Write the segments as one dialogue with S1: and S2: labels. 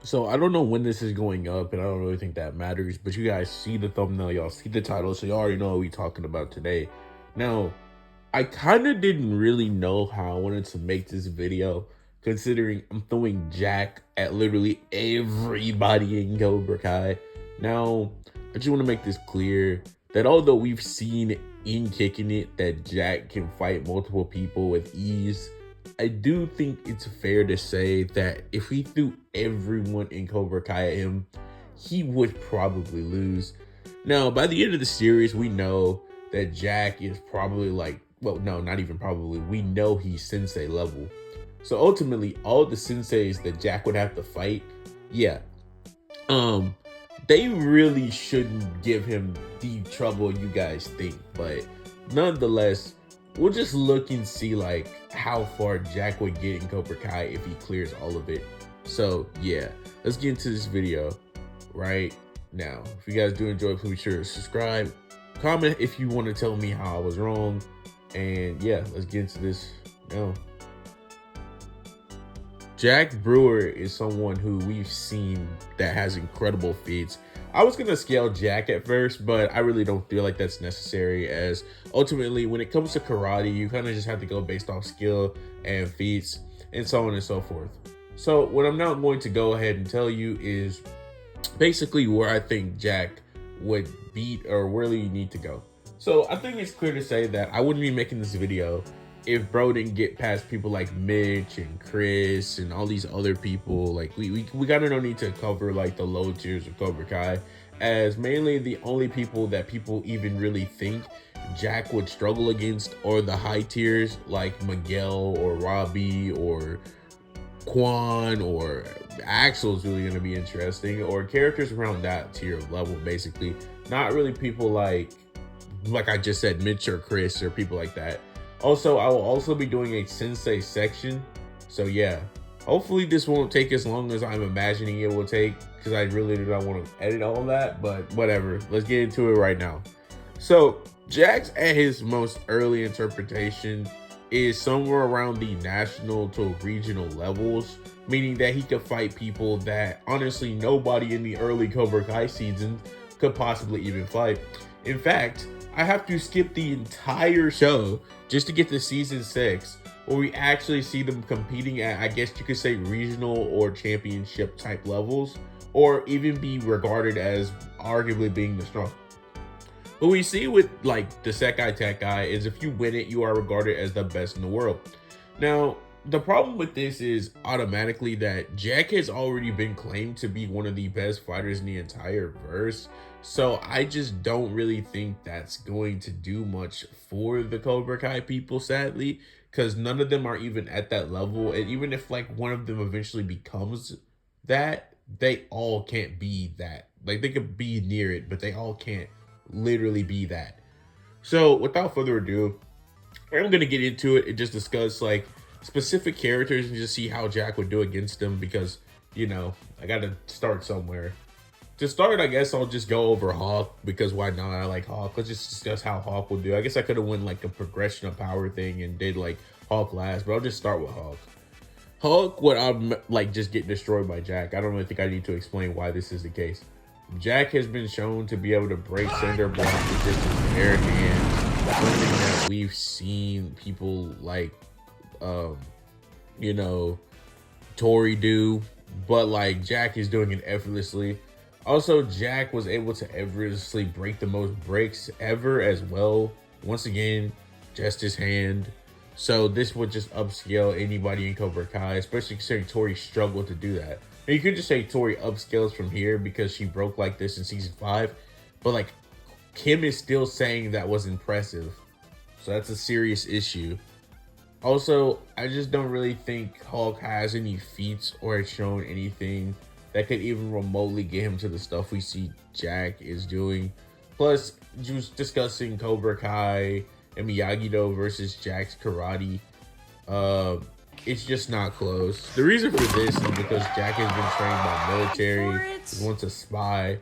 S1: So I don't know when this is going up, and I don't really think that matters. But you guys see the thumbnail, y'all see the title, so you already know what we're talking about today. Now, I kind of didn't really know how I wanted to make this video, considering I'm throwing Jack at literally everybody in Cobra Kai. Now, I just want to make this clear that although we've seen in Kicking It that Jack can fight multiple people with ease, I do think it's fair to say that if we threw everyone in Cobra Kai at him, he would probably lose. Now, by the end of the series, we know that Jack is probably like, well, no, not even probably. We know he's sensei level. So ultimately, all the senseis that Jack would have to fight, yeah, um, they really shouldn't give him the trouble you guys think. But nonetheless, we'll just look and see like how far Jack would get in Cobra Kai if he clears all of it. So yeah, let's get into this video right now. If you guys do enjoy, please be sure to subscribe, comment if you want to tell me how I was wrong, and yeah, let's get into this now. Jack Brewer is someone who we've seen that has incredible feats. I was going to scale Jack at first, but I really don't feel like that's necessary, as ultimately when it comes to karate, you kind of just have to go based off skill and feats and so on and so forth. So what I'm now going to go ahead and tell you is basically where I think Jack would beat or where you need to go. So I think it's clear to say that I wouldn't be making this video if bro didn't get past people like Mitch and Chris and all these other people. Like we gotta no need to cover like the low tiers of Cobra Kai, as mainly the only people that people even really think Jack would struggle against are the high tiers like Miguel or Robbie or Quan, or Axel's really going to be interesting, or characters around that tier of level, basically. Not really people like I just said, Mitch or Chris or people like that. Also, I will also be doing a sensei section. So yeah, hopefully this won't take as long as I'm imagining it will take, because I really do not want to edit all that, but whatever. Let's get into it right now. So Jax at his most early interpretation is somewhere around the national to regional levels, meaning that he could fight people that honestly nobody in the early Cobra Kai season could possibly even fight. In fact, I have to skip the entire show just to get to season 6, where we actually see them competing at, I guess you could say, regional or championship type levels, or even be regarded as arguably being the strong. What we see with like the Sekai Tech guy is if you win it, you are regarded as the best in the world. Now, the problem with this is automatically that Jack has already been claimed to be one of the best fighters in the entire verse. So I just don't really think that's going to do much for the Cobra Kai people, sadly, because none of them are even at that level. And even if like one of them eventually becomes that, they all can't be that. Like they could be near it, but they all can't literally be that. So without further ado, I'm gonna get into it and just discuss like specific characters and just see how Jack would do against them, because you know I gotta start somewhere. To start, I guess I'll just go over Hawk, because why not? I like Hawk. Let's just discuss how Hawk will do. I guess I could have went like a progression of power thing and did like Hawk last, but I'll just start with Hawk. Hawk would like just get destroyed by Jack. I don't really think I need to explain why this is the case. Jack has been shown to be able to break cinder blocks with just his bare hands. Something that we've seen people like, you know, Tori do, but like Jack is doing it effortlessly. Also, Jack was able to effortlessly break the most breaks ever as well. Once again, just his hand. So this would just upscale anybody in Cobra Kai, especially considering Tori struggled to do that. And you could just say Tori upscales from here because she broke like this in season 5, but like Kim is still saying that was impressive. So that's a serious issue. Also, I just don't really think Hulk has any feats or has shown anything that could even remotely get him to the stuff we see Jack is doing. Plus, just discussing Cobra Kai and Miyagi-Do versus Jack's karate. It's just not close. The reason for this is because Jack has been trained by military, he's once a spy,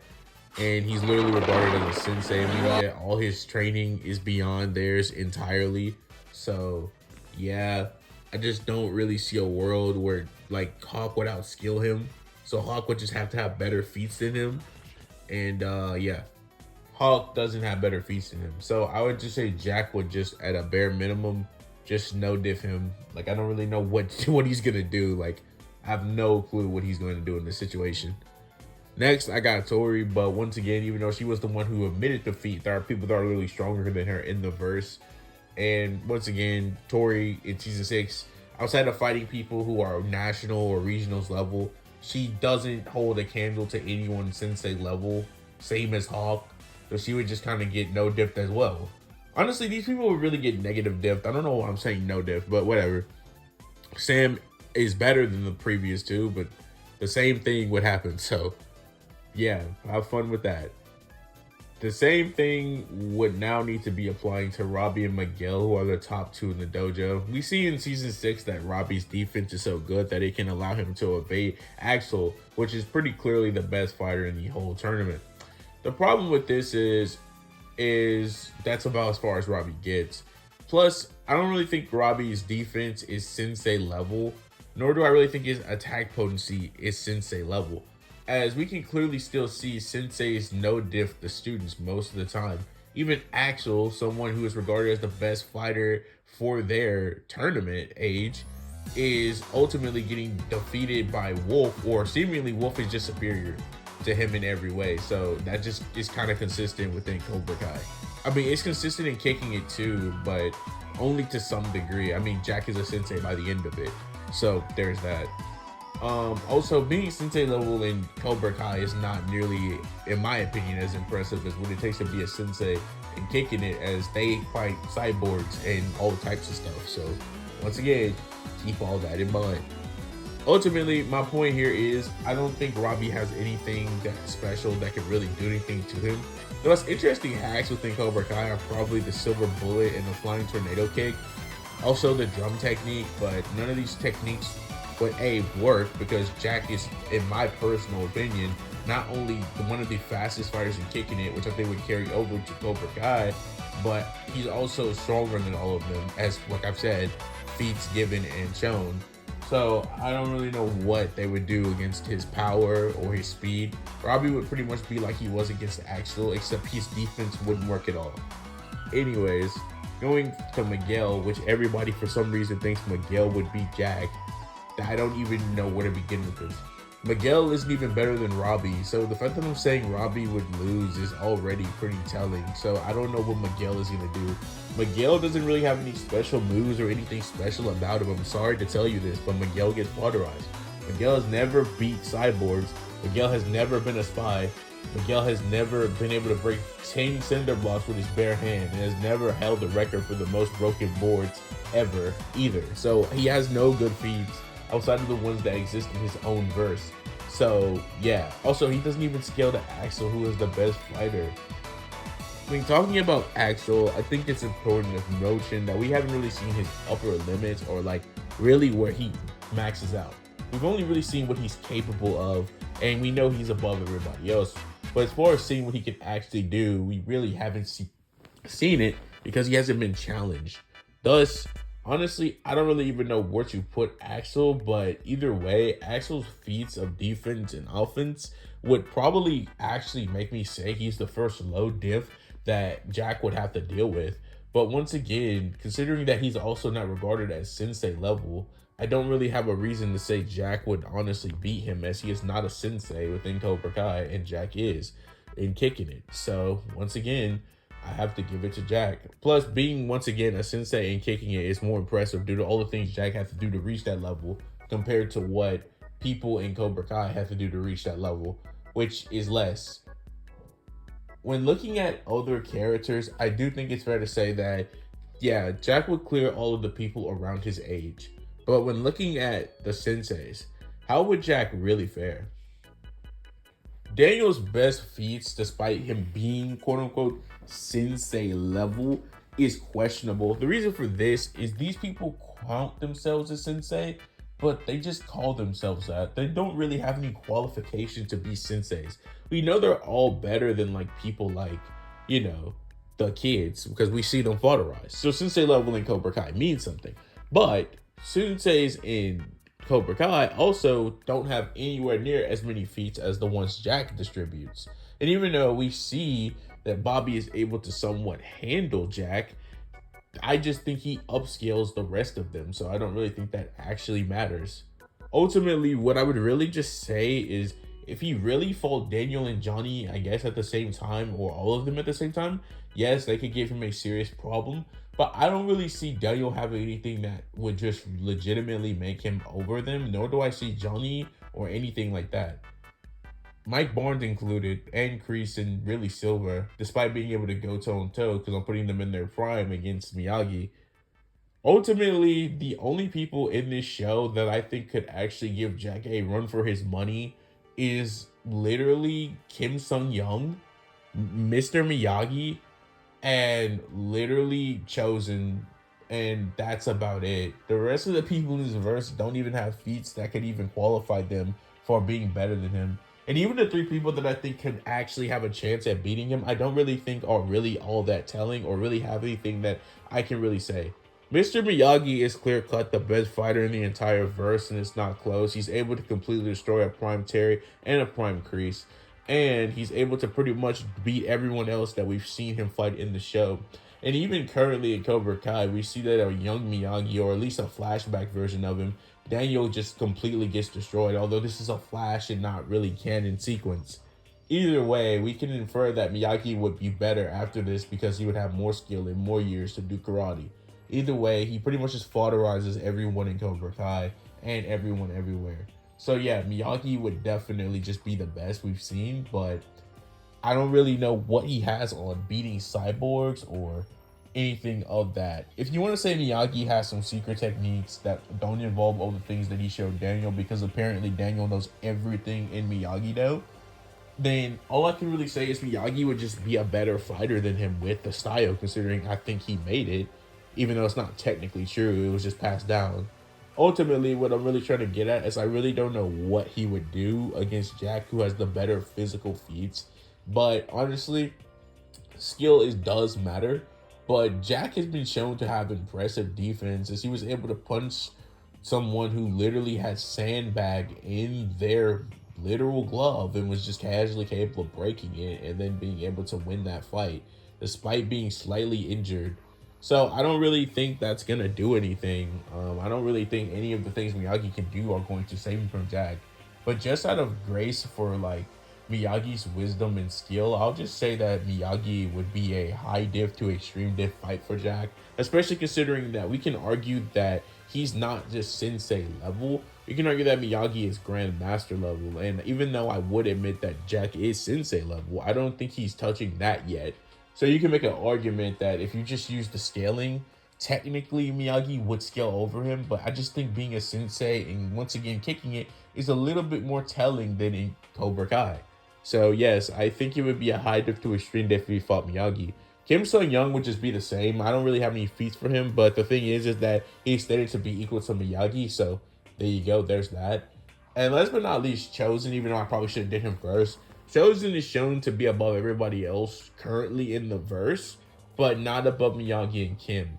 S1: and he's literally regarded as a sensei, meaning that all his training is beyond theirs entirely. So yeah, I just don't really see a world where like Hawk would outskill him. So Hawk would just have to have better feats than him. And yeah, Hawk doesn't have better feats than him. So I would just say Jack would just at a bare minimum just no diff him. Like I don't really know what what he's gonna do. Like I have no clue what he's going to do in this situation. Next, I got Tori, but once again, even though she was the one who admitted defeat, there are people that are really stronger than her in the verse. And once again, Tori in season 6, outside of fighting people who are national or regionals level, she doesn't hold a candle to anyone sensei level, same as Hawk. So she would just kind of get no dipped as well. Honestly, these people would really get negative dipped. I don't know why I'm saying no diff, but whatever. Sam is better than the previous two, but the same thing would happen. So yeah, have fun with that. The same thing would now need to be applying to Robbie and Miguel, who are the top two in the dojo. We see in season 6 that Robbie's defense is so good that it can allow him to evade Axel, which is pretty clearly the best fighter in the whole tournament. The problem with this is that's about as far as Robbie gets. Plus, I don't really think Robbie's defense is sensei level, nor do I really think his attack potency is sensei level, as we can clearly still see senseis no diff the students most of the time. Even Axel, someone who is regarded as the best fighter for their tournament age, is ultimately getting defeated by Wolf, or seemingly Wolf is just superior to him in every way. So that just is kind of consistent within Cobra Kai. I mean, it's consistent in kicking it too, but only to some degree. I mean, Jack is a sensei by the end of it. So there's that. Also, being sensei level in Cobra Kai is not nearly, in my opinion, as impressive as what it takes to be a sensei and kicking it, as they fight cyborgs and all types of stuff. So once again, keep all that in mind. Ultimately, my point here is I don't think Robbie has anything that special that could really do anything to him. The most interesting hacks within Cobra Kai are probably the silver bullet and the flying tornado kick. Also the drum technique, but none of these techniques would work, because Jack is, in my personal opinion, not only one of the fastest fighters in kicking it, which I think would carry over to Cobra Kai, but he's also stronger than all of them, as like I've said, feats given and shown. So I don't really know what they would do against his power or his speed. Robbie would pretty much be like he was against Axel, except his defense wouldn't work at all. Anyways, going to Miguel, which everybody for some reason thinks Miguel would beat Jack. I don't even know where to begin with this. Miguel isn't even better than Robbie, so the fact that I'm saying Robbie would lose is already pretty telling. So I don't know what Miguel is going to do. Miguel doesn't really have any special moves or anything special about him. I'm sorry to tell you this, but Miguel gets waterized. Miguel has never beat cyborgs. Miguel has never been a spy. Miguel has never been able to break 10 cinder blocks with his bare hand, and has never held the record for the most broken boards ever either. So he has no good feats outside of the ones that exist in his own verse. So yeah, also he doesn't even scale to Axel, who is the best fighter. When talking about Axel, I think it's important to mention that we haven't really seen his upper limits, or like really where he maxes out. We've only really seen what he's capable of, and we know he's above everybody else. But as far as seeing what he can actually do, we really haven't seen it, because he hasn't been challenged. Thus, honestly, I don't really even know where to put Axel, but either way, Axel's feats of defense and offense would probably actually make me say he's the first low diff that Jack would have to deal with. But once again, considering that he's also not regarded as sensei level, I don't really have a reason to say Jack would honestly beat him, as he is not a sensei within Cobra Kai, and Jack is in kicking it. So once again, I have to give it to Jack. Plus, being once again a sensei and kicking it is more impressive due to all the things Jack has to do to reach that level, compared to what people in Cobra Kai have to do to reach that level, which is less. When looking at other characters, I do think it's fair to say that, yeah, Jack would clear all of the people around his age. But when looking at the senseis, how would Jack really fare? Daniel's best feats, despite him being quote-unquote sensei level, is questionable. The reason for this is these people count themselves as sensei, but they just call themselves that. They don't really have any qualification to be senseis. We know they're all better than like people like, you know, the kids, because we see them fauterize. So sensei level in Cobra Kai means something. But senseis in Cobra Kai also don't have anywhere near as many feats as the ones Jack distributes. And even though we see that Bobby is able to somewhat handle Jack, I just think he upscales the rest of them. So I don't really think that actually matters. Ultimately, what I would really just say is if he really fought Daniel and Johnny, I guess, at the same time, or all of them at the same time, yes, they could give him a serious problem. But I don't really see Daniel having anything that would just legitimately make him over them, nor do I see Johnny or anything like that. Mike Barnes included, and Kreese and really Silver, despite being able to go toe on toe, because I'm putting them in their prime against Miyagi. Ultimately, the only people in this show that I think could actually give Jack a run for his money is literally Kim Sung Young, Mr. Miyagi, and literally Chosen, and that's about it. The rest of the people in this verse don't even have feats that could even qualify them for being better than him. And even the three people that I think could actually have a chance at beating him, I don't really think are really all that telling or really have anything that I can really say. Mr. Miyagi is clear cut the best fighter in the entire verse, and it's not close. He's able to completely destroy a Prime Terry and a Prime Kreese, and he's able to pretty much beat everyone else that we've seen him fight in the show. And even currently in Cobra Kai, we see that a young Miyagi, or at least a flashback version of him, Daniel just completely gets destroyed, although this is a flash and not really canon sequence. Either way, we can infer that Miyagi would be better after this because he would have more skill and more years to do karate. Either way, he pretty much just flauterizes everyone in Cobra Kai and everyone everywhere. So yeah, Miyagi would definitely just be the best we've seen, but I don't really know what he has on beating cyborgs or anything of that. If you want to say Miyagi has some secret techniques that don't involve all the things that he showed Daniel, because apparently Daniel knows everything in Miyagi-Do, then all I can really say is Miyagi would just be a better fighter than him with the style, considering I think he made it, even though it's not technically true, it was just passed down. Ultimately, what I'm really trying to get at is I really don't know what he would do against Jack, who has the better physical feats. But honestly, skill does matter. But Jack has been shown to have impressive defense as he was able to punch someone who literally had sandbag in their literal glove and was just casually capable of breaking it and then being able to win that fight despite being slightly injured. So I don't really think that's gonna do anything. I don't really think any of the things Miyagi can do are going to save him from Jack. But just out of grace for like Miyagi's wisdom and skill, I'll just say that Miyagi would be a high diff to extreme diff fight for Jack, especially considering that we can argue that he's not just sensei level. We can argue that Miyagi is grandmaster level, and even though I would admit that Jack is sensei level, I don't think he's touching that yet. So you can make an argument that if you just use the scaling, technically Miyagi would scale over him, but I just think being a sensei and once again kicking it is a little bit more telling than in Cobra Kai. So yes, I think it would be a high diff to extreme diff if he fought Miyagi. Kim Sung Young would just be the same. I don't really have any feats for him, but the thing is that he's stated to be equal to Miyagi, so there you go, there's that. And last but not least, Chosen, even though I probably should have did him first. Chosen is shown to be above everybody else currently in the verse, but not above Miyagi and Kim.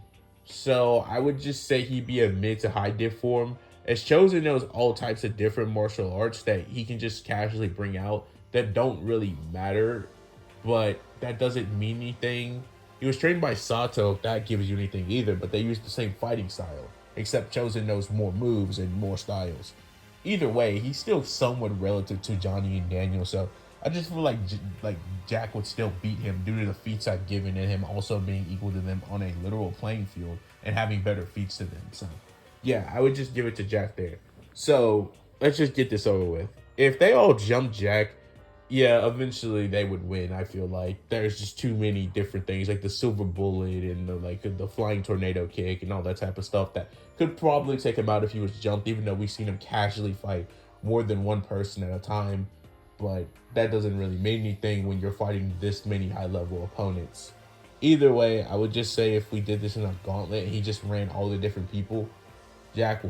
S1: So I would just say he'd be a mid to high diff form, as Chosen knows all types of different martial arts that he can just casually bring out that don't really matter, but that doesn't mean anything. He was trained by Sato, if that gives you anything either, but they use the same fighting style, except Chosen knows more moves and more styles. Either way, he's still somewhat relative to Johnny and Daniel, so I just feel like Jack would still beat him due to the feats I've given and him also being equal to them on a literal playing field and having better feats to them. So yeah, I would just give it to Jack there. So let's just get this over with. If they all jump Jack, yeah, eventually they would win. I feel like there's just too many different things like the silver bullet and the flying tornado kick and all that type of stuff that could probably take him out if he was jumped, even though we've seen him casually fight more than one person at a time. But that doesn't really mean anything when you're fighting this many high level opponents. Either way, I would just say if we did this in a gauntlet and he just ran all the different people, Jack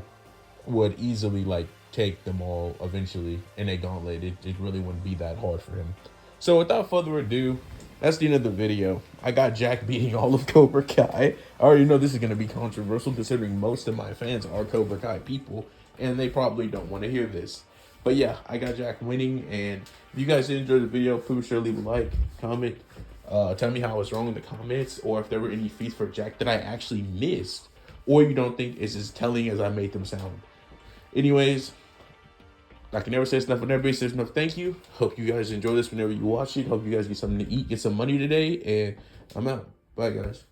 S1: would easily take them all eventually in a gauntlet. It really wouldn't be that hard for him. So without further ado, that's the end of the video. I got Jack beating all of Cobra Kai. I already know this is going to be controversial considering most of my fans are Cobra Kai people. and they probably don't want to hear this. But yeah, I got Jack winning, and if you guys did enjoy the video, please sure leave a like, comment, tell me how I was wrong in the comments, or if there were any feats for Jack that I actually missed, or you don't think is as telling as I made them sound. Anyways, I can never say enough, but never says enough. Thank you. Hope you guys enjoy this whenever you watch it. Hope you guys get something to eat, get some money today, and I'm out. Bye, guys.